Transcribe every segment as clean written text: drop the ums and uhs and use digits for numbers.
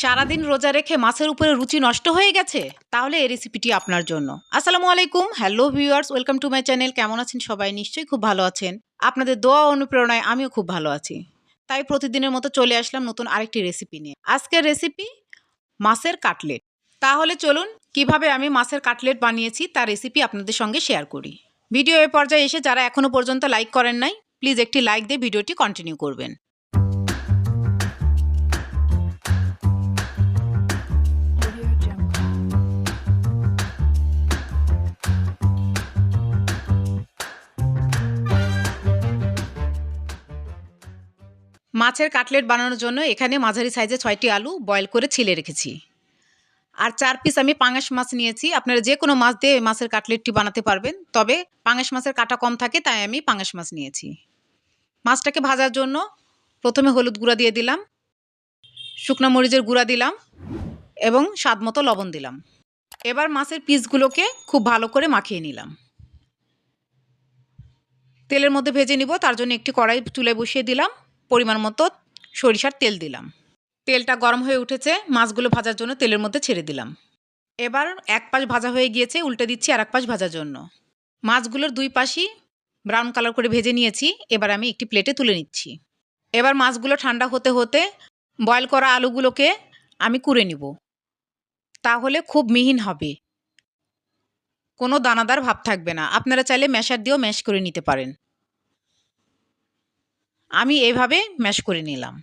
সারাদিন রোজা রেখে মাছের উপরে রুচি নষ্ট হয়ে গেছে? তাহলে এই রেসিপিটি আপনার জন্য। আসসালামু আলাইকুম, hello viewers, welcome to my channel. কেমন আছেন সবাই? নিশ্চয়ই খুব ভালো আছেন। আপনাদের দোয়া ও অনুপ্রেরণায় আমিও খুব ভালো আছি। তাই প্রতিদিনের মতো চলে আসলাম নতুন আরেকটি রেসিপি নিয়ে। আজকের রেসিপি মাছের কাটলেট। তাহলে চলুন কিভাবে আমি মাছের কাটলেট বানিয়েছি তার রেসিপি আপনাদের সঙ্গে শেয়ার করি। ভিডিও এ পর্যায়ে এসে যারা এখনো পর্যন্ত লাইক করেন নাই, প্লিজ একটি লাইক দিয়ে ভিডিওটি কন্টিনিউ করবেন। মাছের কাটলেট বানানোর জন্য এখানে মাঝারি সাইজে 6টি আলু বয়েল করে ছিলে রেখেছি। আর 4 পিস আমি পাঙাশ মাছ নিয়েছি। আপনারা যে কোনো মাছ দিয়ে মাছের কাটলেটটি বানাতে পারবেন, তবে পাঙাশ মাছের কাঁটা কম থাকে তাই আমি পাঙাশ মাছ নিয়েছি। মাছটাকে ভাজার জন্য প্রথমে হলুদ গুঁড়া দিয়ে দিলাম, শুকনো মরিচের গুঁড়া দিলাম এবং স্বাদমতো লবণ দিলাম। এবার মাছের পিসগুলোকে খুব ভালো করে মাখিয়ে নিলাম। তেলের মধ্যে ভেজে নিব, তার জন্য একটি কড়াই চুলায় বসিয়ে দিলাম। পরিমাণ মতো সরিষার তেল দিলাম। তেলটা গরম হয়ে উঠেছে, মাছগুলো ভাজার জন্য তেলের মধ্যে ছেড়ে দিলাম। এবার এক পাশ ভাজা হয়ে গিয়েছে, উল্টে দিচ্ছি আর এক পাশ ভাজার জন্য। মাছগুলোর দুই পাশই ব্রাউন কালার করে ভেজে নিয়েছি। এবার আমি একটি প্লেটে তুলে নিচ্ছি। এবার মাছগুলো ঠান্ডা হতে হতে বয়েল করা আলুগুলোকে আমি কুড়ে নিব। তাহলে খুব মিহিন হবে, কোনো দানাদার ভাব থাকবে না। আপনারা চাইলে ম্যাশার দিয়েও ম্যাশ করে নিতে পারেন। আমি এইভাবে ম্যাশ করে নিলাম।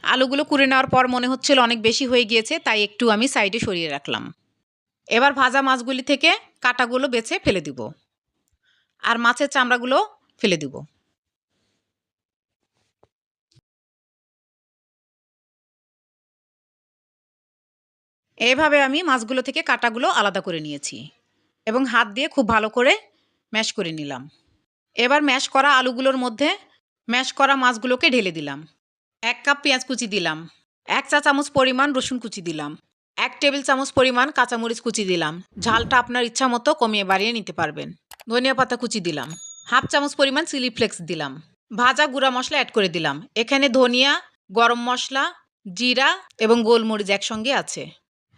আলুগুলো কুড়ে নেওয়ার পর মনে হচ্ছিল অনেক বেশি হয়ে গিয়েছে, তাই একটু আমি সাইডে সরিয়ে রাখলাম। এবার ভাজা মাছগুলি থেকে কাঁটাগুলো বেছে ফেলে দিব আর মাছের চামড়াগুলো ফেলে দিব। এইভাবে আমি মাছগুলো থেকে কাঁটাগুলো আলাদা করে নিয়েছি এবং হাত দিয়ে খুব ভালো করে ম্যাশ করে নিলাম। এবার ম্যাশ করা আলুগুলোর মধ্যে ম্যাশ করা মাছগুলোকে ঢেলে দিলাম। 1 কাপ পেঁয়াজ কুচি দিলাম, 1 চা চামচ পরিমাণ রসুন কুচি দিলাম, 1 টেবিল চামচ পরিমাণ কাঁচামরিচ কুচি দিলাম। ঝালটা আপনার ইচ্ছা মতো কমিয়ে বাড়িয়ে নিতে পারবেন। ধনিয়া পাতা কুচি দিলাম, 1/2 চামচ পরিমাণ চিলি ফ্লেক্স দিলাম। ভাজা গুঁড়া মশলা অ্যাড করে দিলাম। এখানে ধনিয়া, গরম মশলা, জিরা এবং গোলমরিচ একসঙ্গে আছে।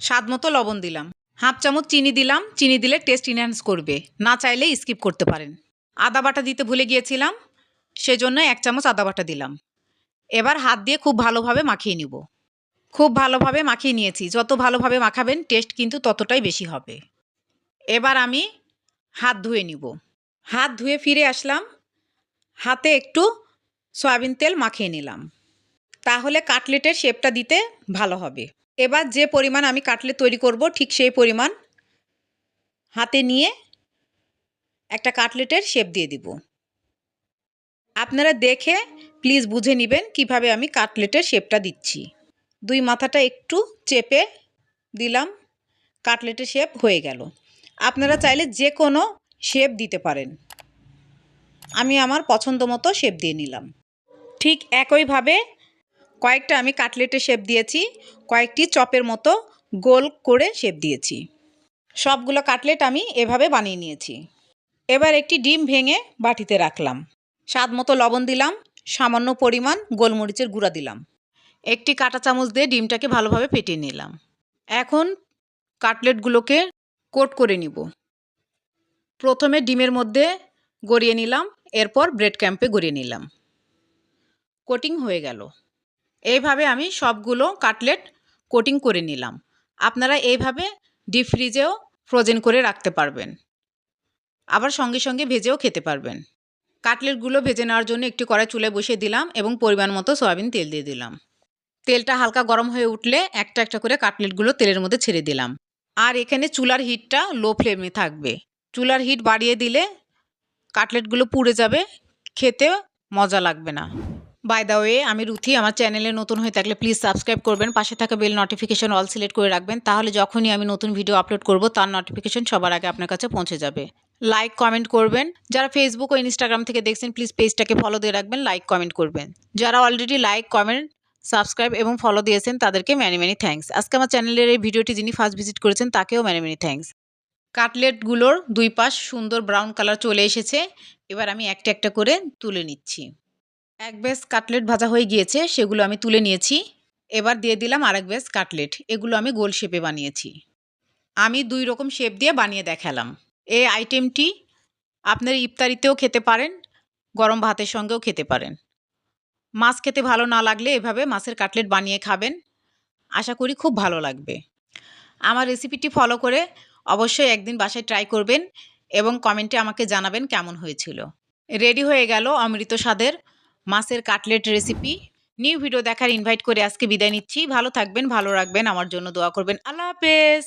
স্বাদ মতো লবণ দিলাম। 1/2 চামচ চিনি দিলাম। চিনি দিলে টেস্ট ইনহ্যান্স করবে, না চাইলে স্কিপ করতে পারেন। আদা বাটা দিতে ভুলে গিয়েছিলাম, সেজন্য 1 চামচ আদা বাটা দিলাম। এবার হাত দিয়ে খুব ভালোভাবে মাখিয়ে নিব। খুব ভালোভাবে মাখিয়ে নিয়েছি। যত ভালোভাবে মাখাবেন টেস্ট কিন্তু ততটাই বেশি হবে। এবার আমি হাত ধুয়ে নিব। হাত ধুয়ে ফিরে আসলাম। হাতে একটু সয়াবিন তেল মাখিয়ে নিলাম, তাহলে কাটলেটের শেপটা দিতে ভালো হবে। এবার যে পরিমাণ আমি কাটলেট তৈরি করব ঠিক সেই পরিমাণ হাতে নিয়ে একটা কাটলেটের শেপ দিয়ে দিব। আপনারা দেখে প্লিজ বুঝে নেবেন কিভাবে আমি কাটলেটের শেপটা দিচ্ছি। দুই মাথাটা একটু চেপে দিলাম, কাটলেটের শেপ হয়ে গেল। আপনারা চাইলে যে কোনো শেপ দিতে পারেন। আমি আমার পছন্দ মতো শেপ দিয়ে নিলাম। ঠিক একইভাবে কয়েকটা আমি কাটলেটের শেপ দিয়েছি, কয়েকটি চপের মতো গোল করে শেপ দিয়েছি। সবগুলো কাটলেট আমি এভাবে বানিয়ে নিয়েছি। এবার একটি ডিম ভেঙে বাটিতে রাখলাম। স্বাদ মতো লবণ দিলাম, সামান্য পরিমাণ গোলমরিচের গুঁড়া দিলাম। একটি কাঁটা চামচ দিয়ে ডিমটাকে ভালোভাবে ফেটিয়ে নিলাম। এখন কাটলেটগুলোকে কোট করে নিব। প্রথমে ডিমের মধ্যে গড়িয়ে নিলাম, এরপর ব্রেড ক্যাম্পে গড়িয়ে নিলাম। কোটিং হয়ে গেল। এইভাবে আমি সবগুলো কাটলেট কোটিং করে নিলাম। আপনারা এইভাবে ডিপ ফ্রিজেও ফ্রোজেন করে রাখতে পারবেন, আবার সঙ্গে সঙ্গে ভেজেও খেতে পারবেন। কাটলেটগুলো ভেজে নেওয়ার জন্য একটি কড়াই চুলায় বসিয়ে দিলাম এবং পরিমাণ মতো সয়াবিন তেল দিয়ে দিলাম। তেলটা হালকা গরম হয়ে উঠলে একটা একটা করে কাটলেটগুলো তেলের মধ্যে ছেড়ে দিলাম। আর এখানে চুলার হিটটা লো ফ্লেমে থাকবে। চুলার হিট বাড়িয়ে দিলে কাটলেটগুলো পুড়ে যাবে, খেতে মজা লাগবে না। বাই দ্য ওয়ে, আমি রুথি। আমার চ্যানেলে নতুন হয়ে থাকলে প্লিজ সাবস্ক্রাইব করবেন, পাশে থাকা বেল নোটিফিকেশন অল সিলেক্ট করে রাখবেন, তাহলে যখনই আমি নতুন ভিডিও আপলোড করব তার নোটিফিকেশন সবার আগে আপনার কাছে পৌঁছে যাবে। লাইক কমেন্ট করবেন। যারা ফেসবুক ও ইনস্টাগ্রাম থেকে দেখছেন প্লিজ পেজটাকে ফলো দিয়ে রাখবেন, লাইক কমেন্ট করবেন। যারা অলরেডি লাইক কমেন্ট সাবস্ক্রাইব এবং ফলো দিয়েছেন তাদেরকে ম্যানি ম্যানি থ্যাঙ্কস। আজকে আমার চ্যানেলের এই ভিডিওটি যিনি ফার্স্ট ভিজিট করেছেন তাকেও ম্যানি ম্যানি থ্যাঙ্কস। কাটলেটগুলোর দুই পাশ সুন্দর ব্রাউন কালার চলে এসেছে। এবার আমি একটা একটা করে তুলে নিচ্ছি। এক ব্যাচ কাটলেট ভাজা হয়ে গিয়েছে, সেগুলো আমি তুলে নিয়েছি। এবার দিয়ে দিলাম আরেক ব্যাচ কাটলেট। এগুলো আমি গোল শেপে বানিয়েছি। আমি 2 রকম শেপ দিয়ে বানিয়ে দেখালাম। এই আইটেমটি আপনারা ইফতারিতেও খেতে পারেন, গরম ভাতের সঙ্গেও খেতে পারেন। মাছ খেতে ভালো না লাগলে এভাবে মাছের কাটলেট বানিয়ে খাবেন। আশা করি খুব ভালো লাগবে। আমার রেসিপিটি ফলো করে অবশ্যই একদিন বাসায় ট্রাই করবেন এবং কমেন্টে আমাকে জানাবেন কেমন হয়েছিল। রেডি হয়ে গেল অমৃত স্বাদের মাছের কাটলেট রেসিপি। নিউ ভিডিও দেখার ইনভাইট করে আজকে বিদায় নিচ্ছি। ভালো থাকবেন, ভালো রাখবেন, আমার জন্য দোয়া করবেন। আল্লাহ হাফেজ।